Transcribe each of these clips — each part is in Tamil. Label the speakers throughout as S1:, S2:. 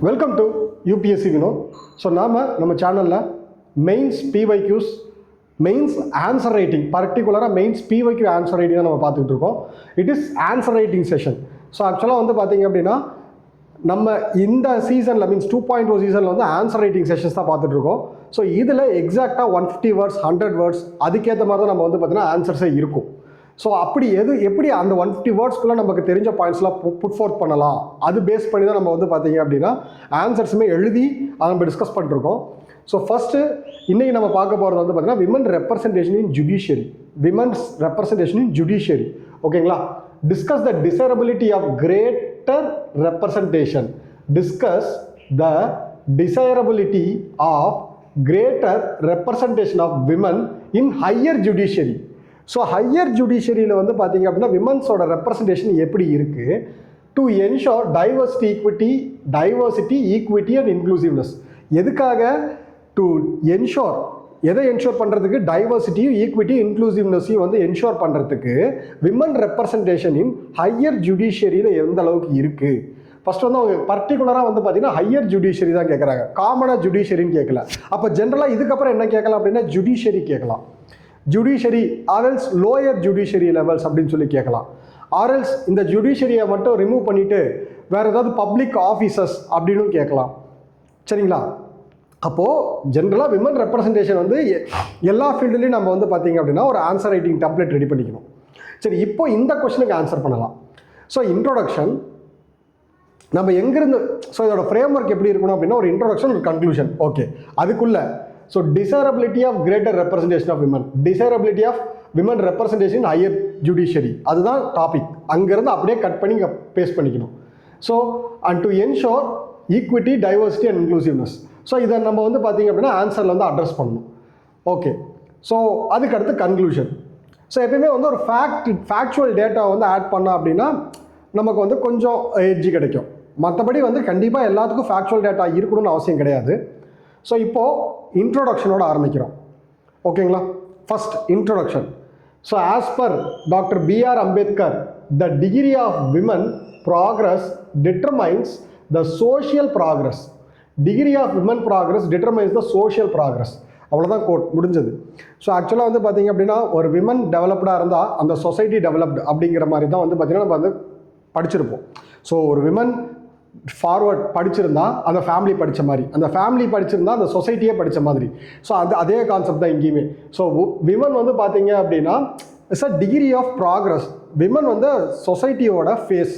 S1: Welcome to UPSC Vinod. So நம்ம சேனலில் mains PYQs, mains answer writing, பர்டிகுலராக மெயின்ஸ் பிஒய்க்யூ ஆன்சர் ரைட்டிங் தான் நம்ம பார்த்துக்கிட்டு இருக்கோம். It is answer writing session. So ஆக்சுவலாக வந்து பார்த்தீங்க அப்படின்னா நம்ம இந்த சீசனில் மீன்ஸ் 2.0 சீசனில் வந்து ஆன்சர் ரைட்டிங் செஷன்ஸ் தான் பார்த்துட்டு இருக்கோம். ஸோ இதில் எக்ஸாக்டாக 150 வேர்ட்ஸ் 100 வேர்ட்ஸ் அதுக்கேற்ற மாதிரி தான் நம்ம வந்து பார்த்தீங்கன்னா ஆன்சர்ஸே இருக்கும். ஸோ அப்படி எப்படி அந்த 150 வேர்ட்ஸ்க்குள்ளே நமக்கு தெரிஞ்ச பாயிண்ட்ஸ்லாம் புட் ஃபோர்த் பண்ணலாம், அது பேஸ் பண்ணி தான் நம்ம வந்து பார்த்தீங்க அப்படின்னா ஆன்சர்ஸுமே எழுதி அதை நம்ம டிஸ்கஸ் பண்ணிருக்கோம். ஸோ ஃபஸ்ட்டு இன்றைக்கி நம்ம பார்க்க போகிறது வந்து பார்த்தீங்கன்னா women representation in judiciary, women's representation in judiciary. ஓகேங்களா? Discuss the desirability of greater representation, discuss the desirability of greater representation of women in higher judiciary. So higher ஜுடிஷியரியில் வந்து பார்த்தீங்க அப்படின்னா விமன்ஸோட ரெப்ரசன்டேஷன் எப்படி இருக்குது to ensure diversity equity and inclusiveness. எதுக்காக? டு என்ஷோர், எதை என்ஷோர் பண்ணுறதுக்கு? டைவர்சிட்டியும் ஈக்விட்டி இன்க்ளூசிவ்னஸையும் வந்து என்ஷோர் பண்ணுறதுக்கு விமன் ரெப்ரசன்டேஷன் இன் ஹையர் ஜுடிஷியரியில் எந்த அளவுக்கு இருக்குது. ஃபர்ஸ்ட் வந்து அவங்க பர்டிகுலராக வந்து பார்த்தீங்கன்னா ஹையர் ஜுடிஷியரி தான் கேட்குறாங்க, காமனாக ஜுடிஷியரின்னு கேட்கல. அப்போ ஜென்ரலாக இதுக்கப்புறம் என்ன கேட்கலாம் அப்படின்னா ஜுடிஷியரி கேட்கலாம், ஜுடிஷியரி ஆர்எல்ஸ் லோயர் ஜுடிஷியரி லெவல்ஸ் அப்படின்னு சொல்லி கேட்கலாம். ஆர்எல்ஸ் இந்த ஜுடிஷியரியை மட்டும் ரிமூவ் பண்ணிவிட்டு வேறு ஏதாவது பப்ளிக் ஆஃபீஸர்ஸ் அப்படின்னு கேட்கலாம். சரிங்களா? அப்போது ஜென்ரலாக விமன் ரெப்ரசன்டேஷன் வந்து எல்லா ஃபீல்டுலேயும் நம்ம வந்து பார்த்தீங்க அப்படின்னா ஒரு ஆன்சர் ரைட்டிங் டெம்ப்ளேட் ரெடி பண்ணிக்கணும். சரி, இப்போ இந்த கொஸ்டினுக்கு ஆன்சர் பண்ணலாம். ஸோ இன்ட்ரோடக்ஷன் நம்ம எங்கேருந்து, ஸோ இதோட ஃப்ரேம் ஒர்க் எப்படி இருக்கணும் அப்படின்னா ஒரு இன்ட்ரோடக்ஷன், ஒரு கன்க்ளூஷன். ஓகே, அதுக்குள்ள so desirability of greater representation of women, desirability of women representation in higher judiciary, அதுதான் டாபிக். அங்கேருந்து அப்படியே கட் பண்ணி இங்கே பேஸ்ட் பண்ணிக்கணும். So and to ensure equity, diversity and inclusiveness. So இதை நம்ம வந்து பார்த்தீங்க அப்படின்னா ஆன்சரில் வந்து அட்ரஸ் பண்ணணும். ஓகே, ஸோ அதுக்கடுத்து கன்க்ளூஷன். ஸோ எப்பயுமே வந்து ஒரு ஃபேக்சுவல் டேட்டா வந்து ஆட் பண்ணோம் அப்படின்னா நமக்கு வந்து கொஞ்சம் எட்ஜி கிடைக்கும். மற்றபடி வந்து கண்டிப்பாக எல்லாத்துக்கும் ஃபேக்சுவல் டேட்டா இருக்கணும்னு அவசியம் கிடையாது. ஸோ இப்போது இன்ட்ரோடக்ஷனோட ஆரம்பிக்கிறோம். ஓகேங்களா? First introduction. So as per doctor B.R. Ambedkar, the degree of women progress determines the social progress. Degree of women progress determines the social progress. அவ்வளோதான், கோட் முடிஞ்சது. ஸோ ஆக்சுவலாக வந்து பார்த்தீங்க அப்படின்னா ஒரு விமன் டெவலப்டாக இருந்தால் அந்த சொசைட்டி டெவலப்டு அப்படிங்கிற மாதிரி தான் வந்து பார்த்தீங்கன்னா நம்ம வந்து படிச்சிருப்போம். ஸோ ஒரு விமன் ஃபார்வர்ட் படிச்சிருந்தா அந்த ஃபேமிலி படித்த மாதிரி, அந்த ஃபேமிலி படிச்சிருந்தா அந்த சொசைட்டியே படித்த மாதிரி. ஸோ அதே கான்செப்ட் தான் இங்கேயுமே. ஸோ விமன் வந்து பார்த்தீங்க அப்படின்னா it's a degree of progress. Women வந்து சொசைட்டியோட ஃபேஸ்.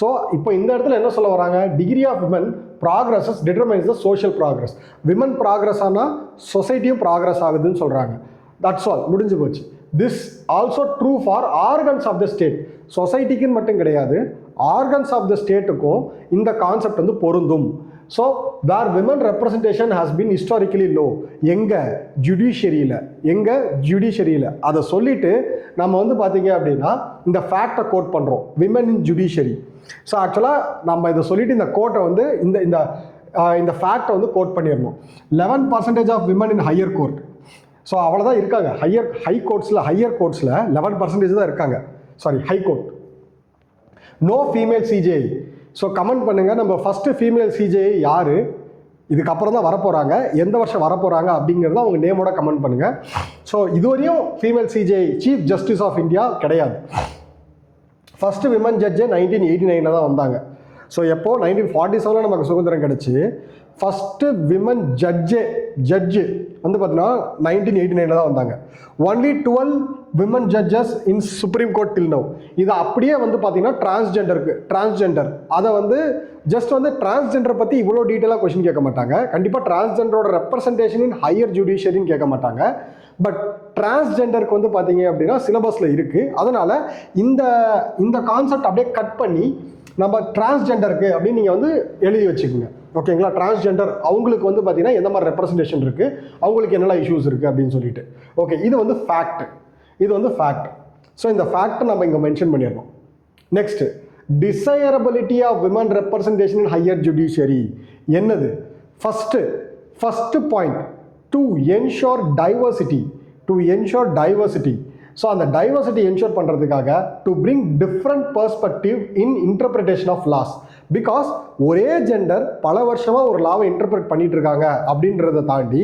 S1: ஸோ இப்போ இந்த இடத்துல என்ன சொல்ல வராங்க? Degree of women progresses determines the social progress. Women progress ஆனால் சொசைட்டியும் ப்ராக்ரஸ் ஆகுதுன்னு சொல்கிறாங்க. தட்ஸ் ஆல், முடிஞ்சு போச்சு. This also true for organs of the state. சொசைட்டிக்குன்னு மட்டும் கிடையாது, ஆர்கன்ஸ் ஆஃப் த ஸ்டேட்டுக்கும் இந்த கான்செப்ட் வந்து பொருந்தும். So where women representation has been historically low, ஜுடிஷியரியில் அதை சொல்லிட்டு நம்ம வந்து பார்த்தீங்க அப்படின்னா இந்த ஃபேக்டை கோட் பண்ணுறோம், விமன் இன் ஜுடிஷியரி. ஸோ ஆக்சுவலாக நம்ம இதை சொல்லிட்டு இந்த கோட்டை வந்து இந்த ஃபேக்டை வந்து கோட் பண்ணிடணும். 11% of women in higher court. So அவ்வளோதான் இருக்காங்க. ஹையர் கோர்ட்ஸில் 11% தான் இருக்காங்க. Sorry, high court. No female CJI. So comment பண்ணுங்கள், நம்ம ஃபஸ்ட்டு ஃபீமேல் சிஜேஐ யார், இதுக்கப்புறம் தான் வரப்போகிறாங்க, எந்த வருஷம் வரப்போகிறாங்க அப்படிங்கிறத அவங்க நேமோட கமெண்ட் பண்ணுங்கள். ஸோ இதுவரையும் female CJI chief justice of India கிடையாது. ஃபஸ்ட்டு விமன் ஜட்ஜே 1989 தான் வந்தாங்க. ஸோ எப்போ 1947 நமக்கு சுதந்திரம் கிடச்சி ஃபஸ்ட்டு விமன் ஜட்ஜு வந்து பார்த்தீங்கன்னா 1989 தான் வந்தாங்க. ஒன்லி 12 விமன் ஜட்ஜஸ் இன் சுப்ரீம் கோர்ட் டில் நவ். இது அப்படியே வந்து பார்த்தீங்கன்னா டிரான்ஸ்ஜெண்டர் அதை வந்து ஜஸ்ட் வந்து டிரான்ஸ்ஜெண்டரை பற்றி இவ்வளோ டீட்டெயிலாக கொஸ்டின் கேட்க மாட்டாங்க. கண்டிப்பாக டிரான்ஸ்ஜெண்டரோட ரெப்ரசன்டேஷன் இன் ஹையர் ஜுடிஷியரின்னு கேட்க மாட்டாங்க. பட் டிரான்ஸ்ஜெண்டருக்கு வந்து பார்த்தீங்க அப்படின்னா சிலபஸில் இருக்குது. அதனால் இந்த கான்செப்ட் அப்படியே கட் பண்ணி நம்ம டிரான்ஸ்ஜெண்டருக்கு அப்படின்னு நீங்கள் வந்து எழுதி வச்சுக்கோங்க. ஓகேங்களா? டிரான்ஸ்ஜெண்டர் அவங்களுக்கு வந்து பார்த்தீங்கன்னா எந்த மாதிரி ரெப்ரசன்டேஷன் இருக்குது, அவங்களுக்கு என்னெல்லாம் இஷ்யூஸ் இருக்குது அப்படின்னு சொல்லிட்டு. ஓகே, இது வந்து ஃபேக்ட். ஸோ இந்த ஃபேக்ட்டை நம்ம இங்கே மென்ஷன் பண்ணிடணும். Next, desirability of women representation in higher judiciary. என்னது? First point, to ensure diversity. So அந்த டைவர்சிட்டி என்ஷோர் பண்ணுறதுக்காக to bring different perspective in interpretation of laws. Because ஒரே ஜெண்டர் பல வருஷமாக ஒரு லாவை இன்டர்பிரட் பண்ணிட்டு இருக்காங்க அப்படின்றத தாண்டி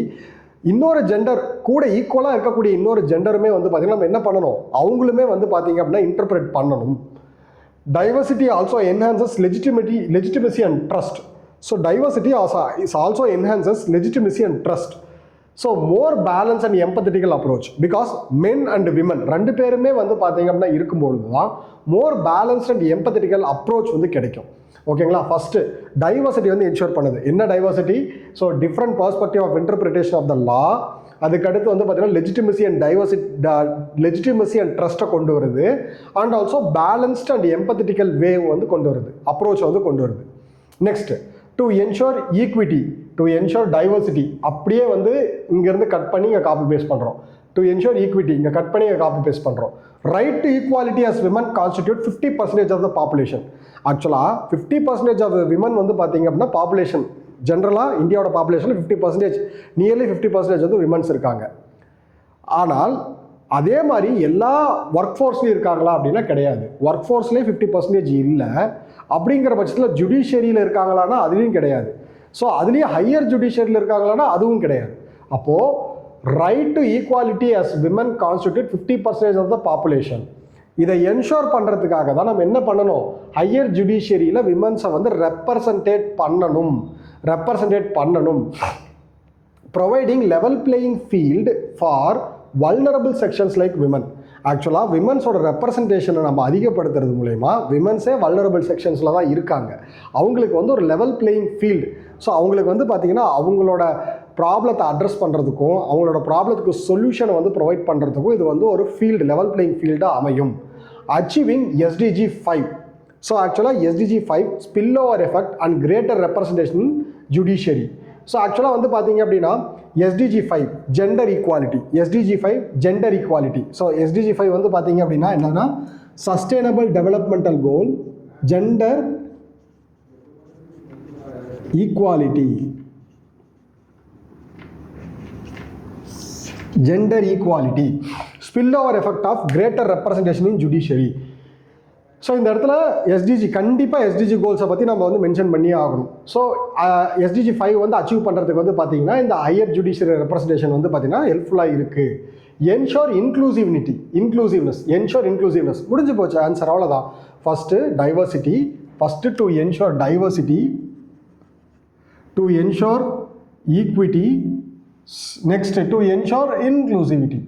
S1: இன்னொரு ஜெண்டர் கூட ஈக்குவலாக இருக்கக்கூடிய இன்னொரு ஜெண்டருமே வந்து பார்த்திங்கன்னா நம்ம என்ன பண்ணணும், அவங்களுமே வந்து பார்த்திங்க அப்படின்னா இன்டர்பிரட் பண்ணணும். Diversity also enhances legitimacy and trust. So diversity also enhances legitimacy and trust. So more balanced and empathetical approach, because men and women ரெண்டு பேருமே வந்து பார்த்தீங்க அப்படின்னா இருக்கும்பொழுது தான் more balanced and empathetical approach வந்து கிடைக்கும். ஓகேங்களா? ஃபஸ்ட்டு டைவர்சிட்டி வந்து என்ஷூர் பண்ணுது. என்ன diversity? So different perspective of interpretation of the law. அதுக்கடுத்து வந்து பார்த்தீங்கன்னா லெஜிட்டிமசி அண்ட் ட்ரஸ்ட்டை கொண்டு வருது. And also balanced and empathetical wave வந்து கொண்டு வருது, அப்ரோச் வந்து கொண்டு வருது. Next, to ensure equity, to ensure diversity. அப்படியே வந்து இங்கேருந்து கட் பண்ணி இங்கே காப்பி பேஸ்ட் பண்ணுறோம். டு என்ஷோர் ஈக்விட்டி இங்கே கட் பண்ணி இங்கே காப்பி பேஸ்ட் பண்ணுறோம். Right to equality as women constitute 50% of the population. ஆக்சுவலாக 50% ஆஃப் த விமன் வந்து பார்த்தீங்க அப்படின்னா பாப்புலேஷன் ஜென்ரலாக இந்தியாவோட பாப்புலேஷனில் 50%, நியர்லி 50% வந்து விமன்ஸ் இருக்காங்க. ஆனால் அதே மாதிரி எல்லா ஒர்க் ஃபோர்ஸ்லையும் இருக்காங்களா அப்படின்னா கிடையாது. ஒர்க் ஃபோர்ஸ்லேயே 50% இல்லை. அப்படிங்கிற பட்சத்தில் ஜுடிஷியரியில் இருக்காங்களான்னா அதுலேயும் கிடையாது. ஸோ அதுலேயும் ஹையர் ஜுடிஷியரியில் இருக்காங்களான்னா அதுவும் கிடையாது. அப்போது right to equality as women constitute 50% of the population. இதை என்ஷோர் பண்ணுறதுக்காக தான் நம்ம என்ன பண்ணணும், ஹையர் ஜுடிஷியரியில் விமன்ஸை வந்து ரெப்ரசன்டேட் பண்ணணும். Providing level playing field for vulnerable sections like women. ஆக்சுவலாக விமன்ஸோட ரெப்ரசன்டேஷனை நம்ம அதிகப்படுத்துறது மூலயமா, விமன்ஸே வல்னரபிள் செக்ஷன்ஸில் தான் இருக்காங்க, அவங்களுக்கு வந்து ஒரு லெவல் பிளேயிங் ஃபீல்டு. ஸோ அவங்களுக்கு வந்து பார்த்திங்கன்னா அவங்களோட ப்ராப்ளத்தை அட்ரஸ் பண்ணுறதுக்கும் அவங்களோட ப்ராப்ளத்துக்கு சொல்யூஷனை வந்து ப்ரொவைட் பண்ணுறதுக்கும் இது வந்து ஒரு ஃபீல்டு, லெவல் பிளேயிங் ஃபீல்டாக அமையும். Achieving SDG 5. ஸோ ஆக்சுவலாக SDG 5 spill over effect and greater representation in judiciary. So ஆக்சுவலாக வந்து பார்த்தீங்க அப்படின்னா SDG 5 gender equality, SDG 5 gender equality. So SDG 5 வந்து பார்த்தீங்க அப்படின்னா என்னன்னா sustainable developmental goal gender equality. Spill over effect of greater representation in judiciary. So இந்த இடத்துல கண்டிப்பாக எஸ்டிஜி கோல்ஸை பற்றி நம்ம வந்து மென்ஷன் பண்ணியே ஆகணும். ஸோ SDG 5 வந்து அச்சீவ் பண்ணுறதுக்கு வந்து பார்த்திங்கன்னா இந்த ஹையர் ஜுடிஷியரி ரெப்ரசன்டேஷன் வந்து பார்த்திங்கன்னா ஹெல்ப்ஃபுல்லாக இருக்குது. என்ஷோர் இன்க்ளூசிவ்னஸ் முடிஞ்சு போச்சு, ஆன்சர் அவ்வளோதான். First diversity, to ensure diversity, to ensure equity, next to ensure inclusivity.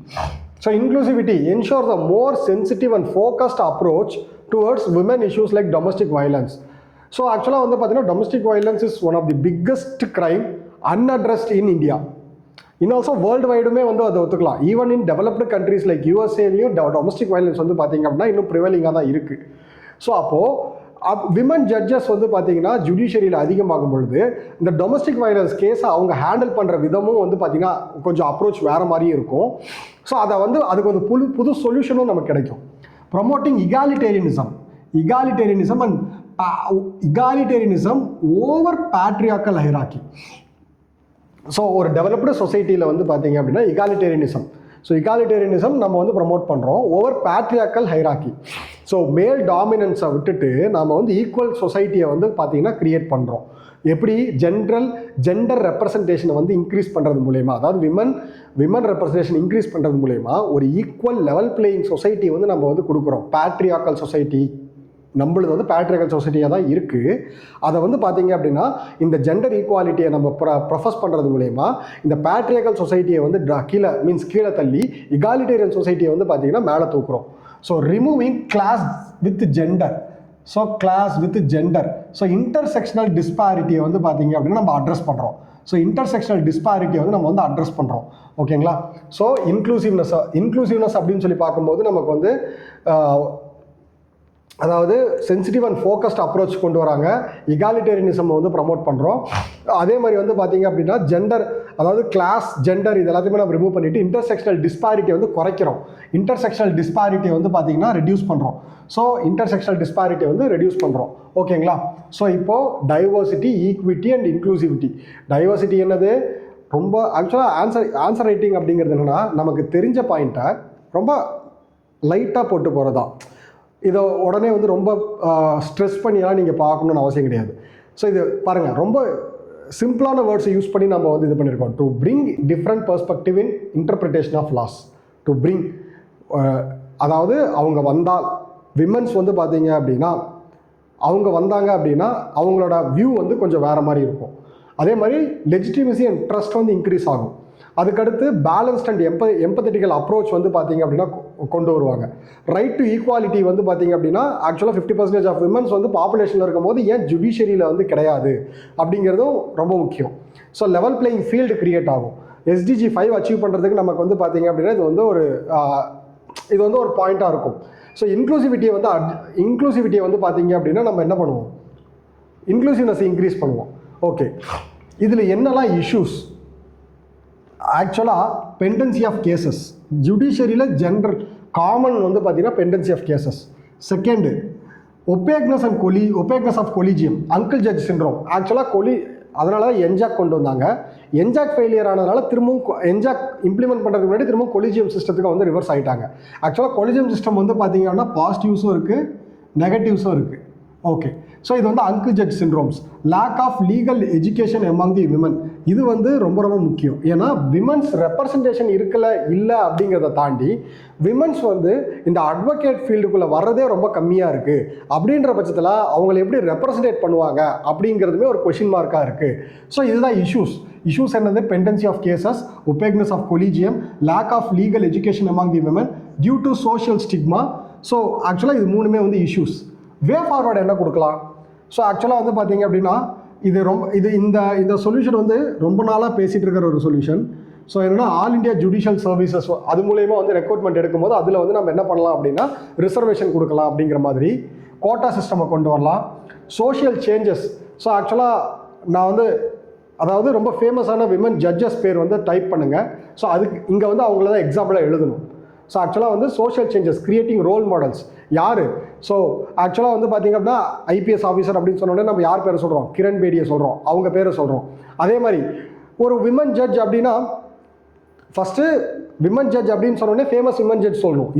S1: So inclusivity ensure the more sensitive and focused approach towards women issues like domestic violence. So ஆக்சுவலாக வந்து பார்த்தீங்கன்னா domestic violence is one of the biggest crime unaddressed in India. இன்னும் ஆல்சோ வேர்ல்டு வைடுமே வந்து அதை ஒத்துக்கலாம். Even in developed countries like USA-லையும் டொமஸ்டிக் வயலன்ஸ் வந்து பார்த்தீங்க அப்படின்னா இன்னும் ப்ரிவைலிங்காக தான் இருக்குது. ஸோ அப்போது விமன் ஜட்ஜஸ் வந்து பார்த்தீங்கன்னா ஜுடிஷியரியில் அதிகமாகும் பொழுது இந்த டொமஸ்டிக் வயலன்ஸ் கேஸை அவங்க ஹேண்டில் பண்ணுற விதமும் வந்து பார்த்திங்கன்னா கொஞ்சம் அப்ரோச் வேறு மாதிரியும் இருக்கும். ஸோ அதை வந்து அதுக்கு வந்து புது சொல்யூஷனும் நமக்கு கிடைக்கும். Promoting இகாலிட்டேரியனிசம் over patriarchal hierarchy. So ஒரு டெவலப்டு சொசைட்டியில் வந்து பார்த்தீங்க அப்படின்னா இகாலிட்டேரியனிசம் நம்ம வந்து ப்ரமோட் பண்ணுறோம் over patriarchal hierarchy. So male டாமினன்ஸை விட்டுட்டு நாம் வந்து ஈக்குவல் சொசைட்டியை வந்து பார்த்திங்கன்னா க்ரியேட் பண்ணுறோம். எப்படி ஜெண்டர் ரெப்ரசன்டேஷனை வந்து இன்க்ரீஸ் பண்ணுறது மூலயமா, அதாவது விமன் ரெப்ரசன்டேஷன் இன்க்ரீஸ் பண்ணுறது மூலயமா ஒரு ஈக்குவல் லெவல் பிளேயிங் சொசைட்டி வந்து நம்ம வந்து கொடுக்குறோம். பேட்ரியார்க்கல் சொசைட்டி நம்மளது வந்து பேட்ரியார்க்கல் சொசைட்டியாக தான் இருக்குது. அதை வந்து பார்த்தீங்க அப்படின்னா இந்த ஜெண்டர் ஈக்குவாலிட்டியை நம்ம ப்ரொஃபஸ் பண்ணுறது மூலயமா இந்த பேட்ரியார்க்கல் சொசைட்டியை வந்து கீழே தள்ளி இகாலிட்டேரியன் சொசைட்டியை வந்து பார்த்தீங்கன்னா மேலே தூக்குறோம். So removing class with gender. So intersectional டிஸ்பாரிட்டியை வந்து பார்த்தீங்க அப்படின்னா நம்ம அட்ரஸ் பண்ணுறோம். ஓகேங்களா? ஸோ இன்க்ளூசிவ்னஸ் அப்படின்னு சொல்லி பார்க்கும்போது நமக்கு வந்து அதாவது சென்சிட்டிவ் அண்ட் ஃபோக்கஸ்ட் அப்ரோச் கொண்டு வராங்க. இகாலிட்டேரியனிசம் வந்து ப்ரமோட் பண்ணுறோம். அதே மாதிரி வந்து பார்த்தீங்க அப்படின்னா ஜெண்டர், அதாவது கிளாஸ், ஜெண்டர் இது எல்லாத்தையுமே நம்ம ரிமூவ் பண்ணிவிட்டு இன்டர்செக்ஷனல் டிஸ்பாரிட்டியை வந்து குறைக்கிறோம். இன்டர்செக்ஷனல் டிஸ்பாரிட்டியை வந்து பார்த்தீங்கன்னா ரெடியூஸ் பண்ணுறோம். ஓகேங்களா? ஸோ இப்போது diversity, equity and inclusivity. Diversity என்னது? ரொம்ப ஆக்சுவலாக ஆன்சர் ரைட்டிங் அப்படிங்கிறது என்னென்னா நமக்கு தெரிஞ்ச பாயிண்ட்டை ரொம்ப லைட்டாக போட்டு போகிறதா. இதை உடனே வந்து ரொம்ப ஸ்ட்ரெஸ் பண்ணியெல்லாம் நீங்கள் பார்க்கணுன்னு அவசியம் கிடையாது. ஸோ இது பாருங்கள், ரொம்ப சிம்பிளான வேர்ட்ஸை யூஸ் பண்ணி நம்ம வந்து இது பண்ணியிருக்கோம். To bring different perspective in interpretation of laws. To bring, அதாவது அவங்க வந்தால் விமன்ஸ் வந்து பார்த்தீங்க அப்படின்னா அவங்க வந்தாங்க அப்படின்னா அவங்களோட வியூ வந்து கொஞ்சம் வேறு மாதிரி இருக்கும். அதே மாதிரி லெஜிட்டிமசி அண்ட் ட்ரஸ்ட் வந்து இன்க்ரீஸ் ஆகும். அதுக்கடுத்து பேலன்ஸ்ட் அண்ட் எம்பத்தட்டிக்கல் அப்ரோச் வந்து பார்த்தீங்க அப்படின்னா கொண்டு வருவாங்க. ரைட் டு ஈக்குவாலிட்டி வந்து பார்த்தீங்க அப்படின்னா ஆக்சுவலாக 50% ஆஃப் விமன்ஸ் வந்து பாப்புலேஷனில் இருக்கும்போது ஏன் ஜுடிஷியரியில் வந்து கிடையாது அப்படிங்கிறதும் ரொம்ப முக்கியம். So level playing field create ஆகும். SDG 5 அச்சீவ் பண்ணுறதுக்கு நமக்கு வந்து பார்த்தீங்க அப்படின்னா இது வந்து ஒரு பாயிண்ட்டாக இருக்கும். ஸோ இன்க்ளூசிவிட்டியை வந்து பார்த்தீங்க அப்படின்னா நம்ம என்ன பண்ணுவோம், இன்க்ளூசிவ்னஸ் இன்க்ரீஸ் பண்ணுவோம். ஓகே, இதில் என்னெல்லாம் இஷ்யூஸ்? ஆக்சுவலாக பெண்டன்சி ஆஃப் கேசஸ் ஜுடிஷியரியில் ஜென்ரல் காமன் வந்து பார்த்தீங்கன்னா pendency of cases. Second, opaqueness of collegium, uncle judge syndrome. ஆக்சுவலாக அதனால தான் என்ஜாக் கொண்டு வந்தாங்க. என்ஜாக் ஃபெயிலியர் ஆனதுனால திரும்பவும் என்ஜாக் இம்ப்ளிமெண்ட் பண்ணுறதுக்கு முன்னாடி திரும்பவும் கொலிஜியம் சிஸ்டத்துக்கு வந்து ரிவர்ஸ் ஆகிட்டாங்க. ஆக்சுவலாக கொலிஜியம் சிஸ்டம் வந்து பார்த்தீங்கன்னா பாசிட்டிவ்ஸும் இருக்குது, நெகட்டிவ்ஸும் இருக்குது. ஓகே, ஸோ இது வந்து uncle judge syndromes. Lack of legal education among the women, இது வந்து ரொம்ப ரொம்ப முக்கியம். ஏன்னா விமன்ஸ் ரெப்ரசன்டேஷன் இல்லை அப்படிங்கிறத தாண்டி விமன்ஸ் வந்து இந்த அட்வொகேட் ஃபீல்டுக்குள்ளே வர்றதே ரொம்ப கம்மியாக இருக்குது. அப்படின்ற பட்சத்தில் அவங்களை எப்படி ரெப்ரசன்டேட் பண்ணுவாங்க அப்படிங்கிறதுமே ஒரு கொஷின் மார்க்காக இருக்குது. ஸோ இதுதான் இஷ்யூஸ் என்னது? Pendency of cases, opaqueness of collegium, lack of legal education among the women due to social stigma. So ஆக்சுவலாக இது மூணுமே வந்து இஷ்யூஸ். வே ஃபார்வர்டு என்ன கொடுக்கலாம்? ஸோ ஆக்சுவலாக வந்து பார்த்தீங்க அப்படின்னா இந்த சொல்யூஷன் வந்து ரொம்ப நாளாக பேசிகிட்டு இருக்கிற ஒரு சொல்யூஷன். ஸோ என்னென்னா ஆல் இண்டியா ஜுடிஷியல் சர்வீசஸ் அது மூலயமா வந்து ரெக்ரூட்மெண்ட் எடுக்கும்போது அதில் வந்து நம்ம என்ன பண்ணலாம் அப்படின்னா ரிசர்வேஷன் கொடுக்கலாம் அப்படிங்கிற மாதிரி கோட்டா சிஸ்டமை கொண்டு வரலாம். Social changes. ஸோ ஆக்சுவலாக நான் வந்து அதாவது ரொம்ப ஃபேமஸான விமன் ஜட்ஜஸ் பேர் வந்து டைப் பண்ணுங்கள். ஸோ அதுக்கு இங்கே வந்து அவங்கள தான் எக்ஸாம்பிளாக எழுதணும். ஸோ ஆக்சுவலாக வந்து social changes, creating role models. யார்? ஸோ ஆக்சுவலாக வந்து பார்த்திங்க அப்படின்னா IPS ஆஃபீஸர் அப்படின்னு சொன்னோடனே நம்ம யார் பேரை சொல்கிறோம்? கிரண் பேடியை சொல்கிறோம், அவங்க பேரை சொல்கிறோம். அதே மாதிரி ஒரு விமன் ஜட்ஜ் அப்படின்னா ஃபஸ்ட்டு விமன் ஜட்ஜ் அப்படின்னு சொன்னோடனே ஃபேமஸ் விமன் ஜட்ஜ் சொல்லணும்.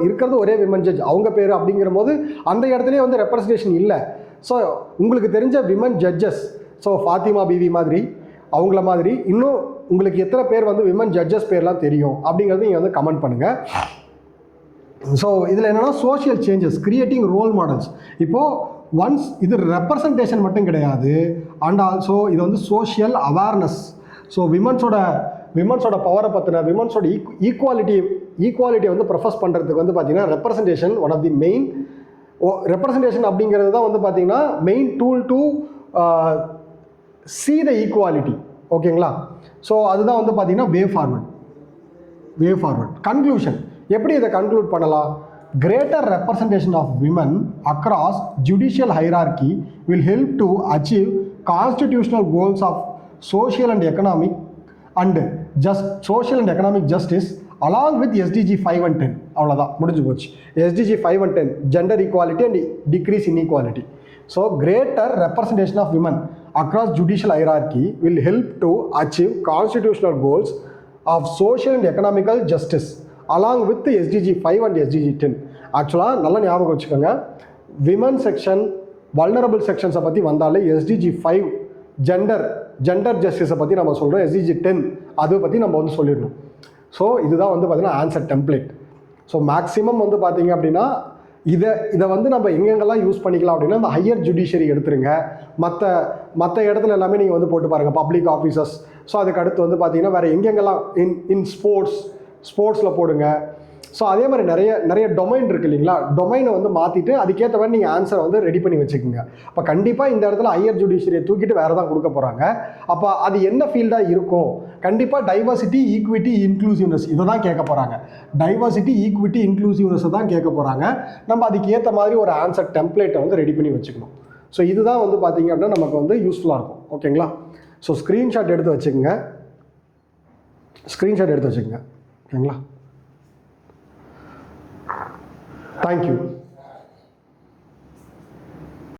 S1: இருக்கிறது ஒரே விமன் ஜட்ஜ், அவங்க பேர் அப்படிங்கிற போது அந்த இடத்துலேயே வந்து ரெப்ரசன்டேஷன் இல்லை. ஸோ உங்களுக்கு தெரிஞ்ச women judges, so Fathima Beevi மாதிரி அவங்கள மாதிரி இன்னும் உங்களுக்கு எத்தனை பேர் வந்து விமன் ஜட்ஜஸ் பேர்லாம் தெரியும் அப்படிங்கிறது நீங்கள் வந்து கமெண்ட் பண்ணுங்கள். ஸோ இதில் என்னென்னா social changes, creating role models. இப்போது ஒன்ஸ் இது ரெப்ரசன்டேஷன் மட்டும் கிடையாது, அண்ட் ஆல்சோ இது வந்து சோஷியல் அவேர்னஸ். ஸோ விமன்ஸோட பவரை பற்றின, விமன்ஸோட ஈக்குவாலிட்டியை வந்து ப்ரொஃபஸ் பண்ணுறதுக்கு வந்து பார்த்திங்கன்னா representation one of the main. Representation அப்படிங்கிறது தான் வந்து பார்த்திங்கன்னா main tool to see the equality. ஓகேங்களா? ஸோ அதுதான் வந்து பார்த்தீங்கன்னா வே ஃபார்வர்ட். கன்க்ளூஷன் எப்படி இதை கன்க்ளூட் பண்ணலாம்? Greater representation of women across judicial hierarchy will help to achieve constitutional goals of social and economic justice along with SDG 5 and 10. அவ்வளோதான், முடிஞ்சு போச்சு. SDG 5 and 10 gender equality and degrees inequality. So greater representation of women across judicial hierarchy will help to achieve constitutional goals of social and economical justice along with the SDG 5 and SDG 10. ஆக்சுவலாக நல்லா ஞாபகம் வச்சுக்கோங்க, விமன் செக்ஷன், வல்னரபிள் செக்ஷன்ஸை பற்றி வந்தாலே SDG 5 ஜெண்டர் ஜஸ்டிஸை பற்றி நம்ம சொல்கிறோம், SDG 10 அதை பற்றி நம்ம வந்து சொல்லிடணும். ஸோ இதுதான் வந்து பார்த்திங்கன்னா ஆன்சர் டெம்ப்ளேட். ஸோ மேக்ஸிமம் வந்து பார்த்திங்க அப்படின்னா இதை வந்து நம்ம எங்கெங்கெல்லாம் யூஸ் பண்ணிக்கலாம் அப்படின்னா இந்த ஹையர் ஜுடிஷியரி எடுத்துருங்க. மற்ற இடத்துல எல்லாமே நீங்கள் வந்து போட்டு பாருங்கள், பப்ளிக் ஆஃபீஸர்ஸ். ஸோ அதுக்கு அடுத்து வந்து பார்த்தீங்கன்னா வேறு எங்கெங்கெல்லாம் இன் ஸ்போர்ட்ஸில் போடுங்க. ஸோ அதே மாதிரி நிறைய டொமைன் இருக்குது இல்லைங்களா? டொமைனை வந்து மாற்றிட்டு அதுக்கேற்ற மாதிரி நீங்கள் ஆன்சரை வந்து ரெடி பண்ணி வச்சுக்கோங்க. அப்போ கண்டிப்பாக இந்த இடத்துல ஹையர் ஜுடிஷியரியை தூக்கிட்டு வேறு தான் கொடுக்க போகிறாங்க. அப்போ அது என்ன ஃபீல்டாக இருக்கும்? கண்டிப்பாக டைவர்சிட்டி, ஈக்விட்டி, இன்க்ளூசிவ்னஸ் இதை தான் கேட்க போகிறாங்க. டைவர்சிட்டி, ஈக்விட்டி, இன்க்ளூசிவ்னஸை தான் கேட்க போகிறாங்க. நம்ம அதுக்கு ஏற்ற மாதிரி ஒரு ஆன்சர் டெம்ப்ளேட்டை வந்து ரெடி பண்ணி வச்சுக்கணும். ஸோ இதுதான் வந்து பார்த்திங்க அப்படின்னா நமக்கு வந்து யூஸ்ஃபுல்லாக இருக்கும். ஓகேங்களா? ஸோ ஸ்க்ரீன்ஷாட் எடுத்து வச்சுக்கோங்க. ஓகேங்களா? Thank you.